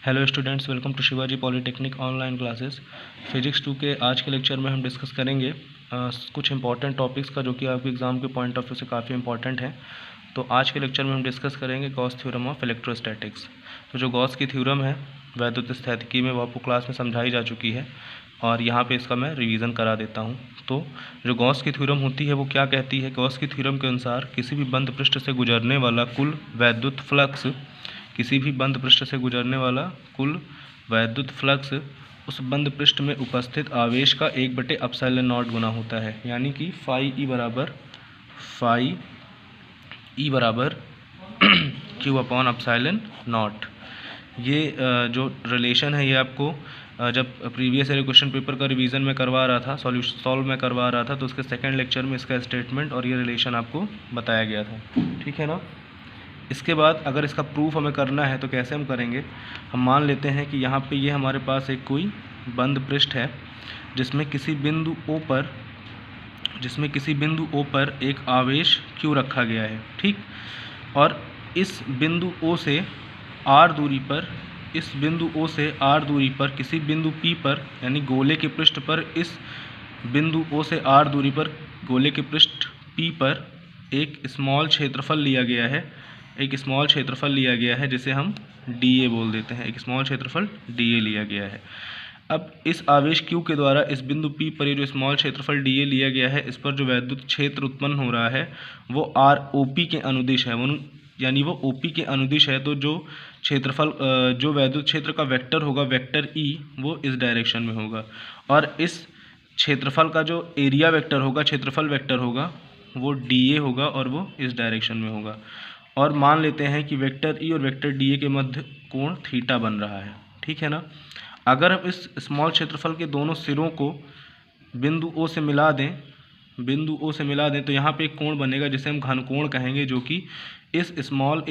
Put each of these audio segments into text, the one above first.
Hello students, welcome to Shivaji polytechnic online classes. Physics 2 के आज के लेक्चर में हम डिस्कस करेंगे कुछ इंपॉर्टेंट टॉपिक्स का जो कि आपके एग्ज़ाम के पॉइंट ऑफ व्यू से काफ़ी इंपॉर्टेंट है। तो आज के लेक्चर में हम डिस्कस करेंगे गॉस थ्योरम ऑफ इलेक्ट्रोस्टैटिक्स। तो जो गॉस की थ्योरम है वैद्युत स्थैतिकी में, वो आपको क्लास में समझाई जा चुकी है और यहाँ पे इसका मैं रिवीजन करा देता हूँ। तो जो गॉस की थ्योरम होती है वो क्या कहती है? गॉस की थ्योरम के अनुसार किसी भी बंद पृष्ठ से गुजरने वाला कुल वैद्युत फ्लक्स उस बंद पृष्ठ में उपस्थित आवेश का 1/ε0 गुना होता है, यानी कि फाई ई बराबर क्यू अपॉन एप्सिलॉन नॉट। ये जो रिलेशन है ये आपको जब प्रीवियस ईयर क्वेश्चन पेपर का रिवीजन में करवा रहा था, सॉल्व में करवा रहा था, तो उसके सेकंड लेक्चर में इसका स्टेटमेंट और ये रिलेशन आपको बताया गया था। ठीक है ना। इसके बाद अगर इसका प्रूफ हमें करना है तो कैसे हम करेंगे? हम मान लेते हैं कि यहाँ पे ये हमारे पास एक कोई बंद पृष्ठ है जिसमें किसी बिंदु O पर एक आवेश Q रखा गया है। ठीक। और इस बिंदु O से R दूरी पर किसी बिंदु P पर, यानी गोले के पृष्ठ पर, इस बिंदु O से R दूरी पर गोले के पृष्ठ P पर एक स्मॉल क्षेत्रफल लिया गया है जिसे हम dA बोल देते हैं। एक स्मॉल क्षेत्रफल dA लिया गया है। अब इस आवेश Q के द्वारा इस बिंदु P पर ये जो स्मॉल क्षेत्रफल dA लिया गया है, इस पर जो वैद्युत क्षेत्र उत्पन्न हो रहा है वो ROP के अनुदिश है, यानी वो OP के अनुदिश है। तो जो क्षेत्रफल, जो वैद्युत क्षेत्र का वेक्टर होगा, वेक्टर E, वो इस डायरेक्शन में होगा। और इस क्षेत्रफल का जो एरिया वेक्टर होगा, क्षेत्रफल वेक्टर होगा, वो dA होगा और वो इस डायरेक्शन में होगा। और मान लेते हैं कि वेक्टर E और वेक्टर dA के मध्य कोण थीटा बन रहा है। ठीक है ना। अगर हम इस स्मॉल क्षेत्रफल के दोनों सिरों को बिंदु O से मिला दें तो यहाँ पे एक कोण बनेगा जिसे हम घन कोण कहेंगे, जो कि इस स्मॉल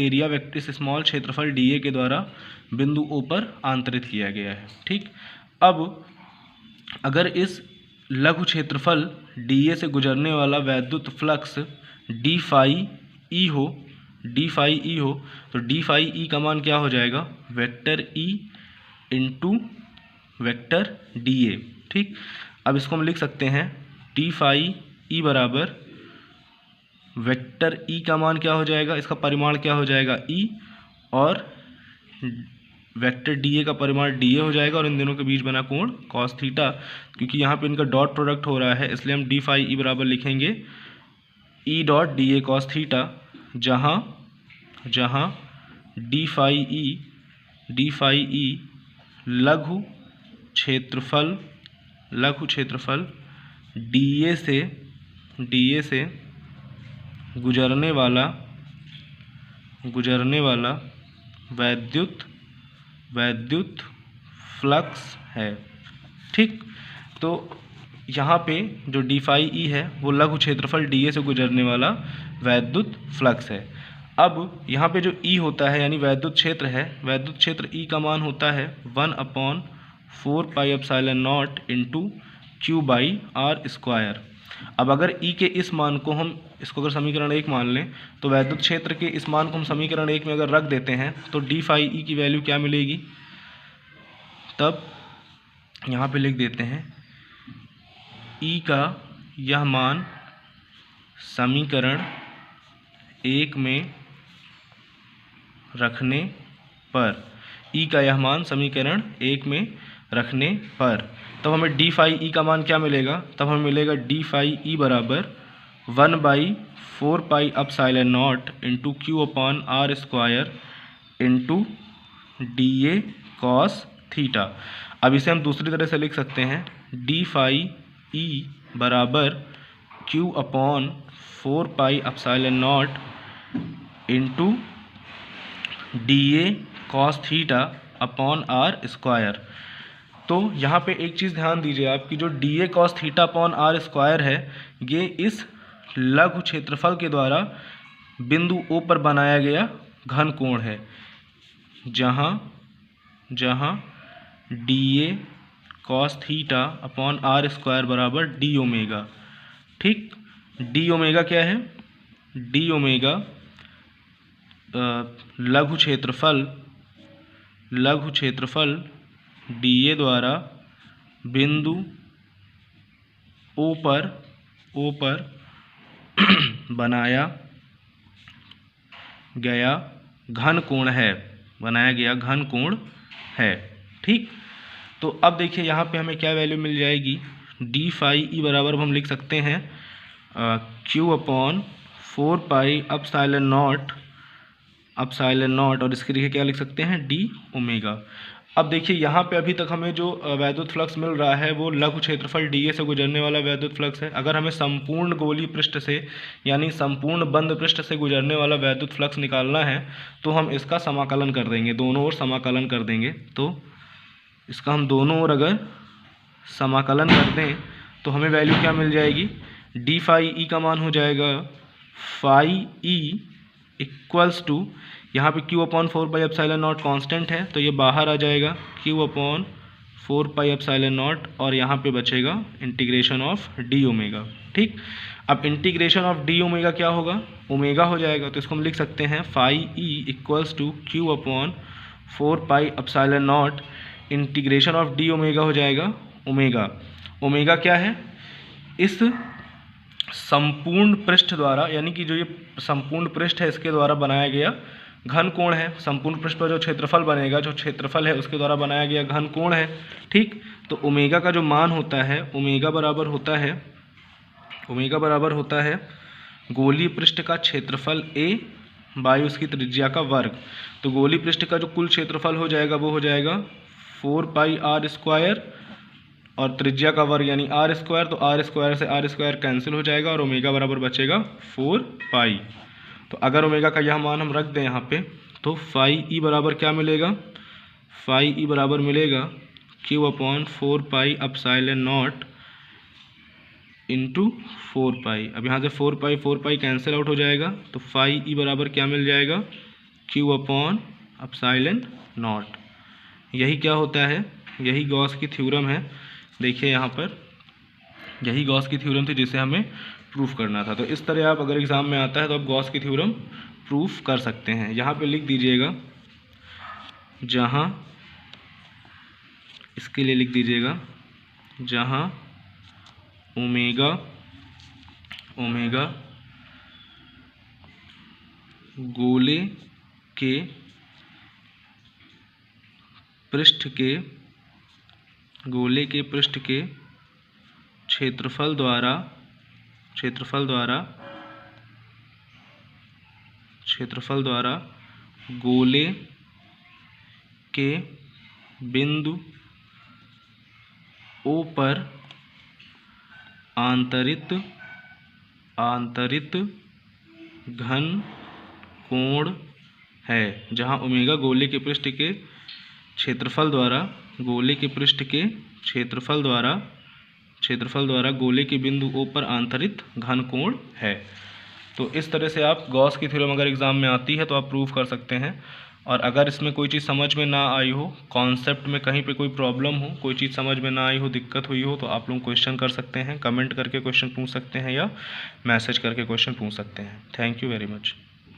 क्षेत्रफल dA के द्वारा बिंदु O पर आंतरित किया गया है। ठीक। अब अगर इस लघु क्षेत्रफल dA से गुजरने वाला वैद्युत फ्लक्स d फाई ई हो तो d फाई ई का मान क्या हो जाएगा? Vector E into vector dA। ठीक। अब इसको हम लिख सकते हैं d फाई ई बराबर वेक्टर E का मान क्या हो जाएगा? इसका परिमाण क्या हो जाएगा? E, और वेक्टर dA का परिमाण dA हो जाएगा, और इन दोनों के बीच बना कोण cos थीटा। क्योंकि यहाँ पे इनका डॉट प्रोडक्ट हो रहा है, इसलिए हम d फाई ई बराबर लिखेंगे E dot dA cos theta, जहाँ d फाई ई लघु क्षेत्रफल dA से गुजरने वाला वैद्युत फ्लक्स है। ठीक। तो यहाँ पे जो d फाई ई है वो लघु क्षेत्रफल dA से गुजरने वाला वैद्युत फ्लक्स है। अब यहाँ पे जो E होता है, यानी वैद्युत क्षेत्र E का मान होता है 1/4πε0 इंटू Q/r²। अब अगर E के इस मान को हम अगर समीकरण 1 मान लें, तो वैद्युत क्षेत्र के इस मान को हम समीकरण 1 में अगर रख देते हैं तो d फाई ई की वैल्यू क्या मिलेगी? तब यहाँ पे लिख देते हैं E का यह मान समीकरण 1 में रखने पर तब हमें d फाई ई का मान क्या मिलेगा? तब हमें मिलेगा d फाई ई बराबर 1/4πε0 into Q/r² into dA cos theta. अब इसे हम दूसरी तरह से लिख सकते हैं d फाई ई बराबर Q/4πε0 into dA cos theta upon r²। तो यहाँ पे एक चीज़ ध्यान दीजिए आप कि जो dA cos theta upon r² है, ये इस लघु क्षेत्रफल के द्वारा बिंदु O पर बनाया गया घन कोण है, जहाँ dA cos theta upon r² बराबर d ओमेगा। ठीक। d ओमेगा क्या है? d ओमेगा लघु क्षेत्रफल लघु क्षेत्रफल DA द्वारा बिंदु O पर बनाया गया घन कोण है। ठीक, तो अब देखिए यहाँ पे हमें क्या वैल्यू मिल जाएगी, डी फाई ई बराबर हम लिख सकते हैं Q upon 4 pi epsilon not, और इसके लिए क्या लिख सकते हैं, डी ओमेगा। अब देखिए यहाँ पे अभी तक हमें जो वैद्युत फ्लक्स मिल रहा है वो लघु क्षेत्रफल DA से गुजरने वाला वैद्युत फ्लक्स है। अगर हमें संपूर्ण गोलीय पृष्ठ से यानी संपूर्ण बंद पृष्ठ से गुजरने वाला वैद्युत फ्लक्स निकालना है तो हम इसका समाकलन कर देंगे, दोनों ओर समाकलन कर देंगे। तो इसका हम दोनों ओर अगर समाकलन कर दें तो हमें वैल्यू क्या मिल जाएगी, डी फाई ई का मान हो जाएगा फाई ई इक्वल्स टू, यहाँ पे Q upon 4 pi epsilon not constant है तो ये बाहर आ जाएगा Q upon 4 pi epsilon not, और यहाँ पे बचेगा इंटीग्रेशन ऑफ डी ओमेगा। ठीक, अब इंटीग्रेशन ऑफ डी ओमेगा क्या होगा, ओमेगा हो जाएगा, तो इसको हम लिख सकते हैं phi E equals to Q upon 4 pi epsilon not, integration of D omega हो जाएगा ओमेगा। ओमेगा क्या है, इस संपूर्ण पृष्ठ द्वारा, यानी कि जो ये संपूर्ण पृष्ठ है इसके द्वारा बनाया गया घन कोण है। संपूर्ण पृष्ठ पर जो क्षेत्रफल बनेगा, जो क्षेत्रफल है उसके द्वारा बनाया गया घन कोण है। ठीक, तो ओमेगा का जो मान होता है, ओमेगा बराबर होता है गोलीय पृष्ठ का क्षेत्रफल A बाई उसकी त्रिज्या का वर्ग। तो गोलीय पृष्ठ का जो कुल क्षेत्रफल हो जाएगा वो हो जाएगा 4 पाई r स्क्वायर और त्रिज्या का वर्ग यानी r स्क्वायर, तो r स्क्वायर से r स्क्वायर कैंसिल हो जाएगा और ओमेगा बराबर बचेगा 4 पाई। तो अगर ओमेगा का यह मान हम रख दें यहाँ पे तो फाई ई बराबर क्या मिलेगा, फाई ई बराबर मिलेगा Q upon 4 pi epsilon not into 4 पाई। अब यहाँ से 4 पाई कैंसिल आउट हो जाएगा तो फाई ई बराबर क्या मिल जाएगा, Q अपॉन एप्सिलॉन नॉट। यही क्या होता है, यही गॉस की थ्योरम है। देखिए यहाँ पर यही गॉस की थ्योरम थी जिसे हमें प्रूफ करना था। तो इस तरह आप अगर एग्ज़ाम में आता है तो आप गॉस की थ्योरम प्रूफ कर सकते हैं। यहाँ पे लिख दीजिएगा, जहाँ इसके लिए लिख दीजिएगा जहाँ ओमेगा गोले के पृष्ठ के क्षेत्रफल द्वारा गोले के बिंदु O पर आंतरित घन कोण है, जहाँ ओमेगा गोले के पृष्ठ के क्षेत्रफल द्वारा गोले के बिंदु O पर आंतरित घन कोण है। तो इस तरह से आप गॉस की थ्योरम अगर एग्ज़ाम में आती है तो आप प्रूव कर सकते हैं। और अगर इसमें कोई चीज़ समझ में ना आई हो, कॉन्सेप्ट में कहीं पे कोई प्रॉब्लम हो, कोई चीज़ समझ में ना आई हो, दिक्कत हुई हो, तो आप लोग क्वेश्चन कर सकते हैं, कमेंट करके क्वेश्चन पूछ सकते हैं या मैसेज करके क्वेश्चन पूछ सकते हैं। Thank you very much.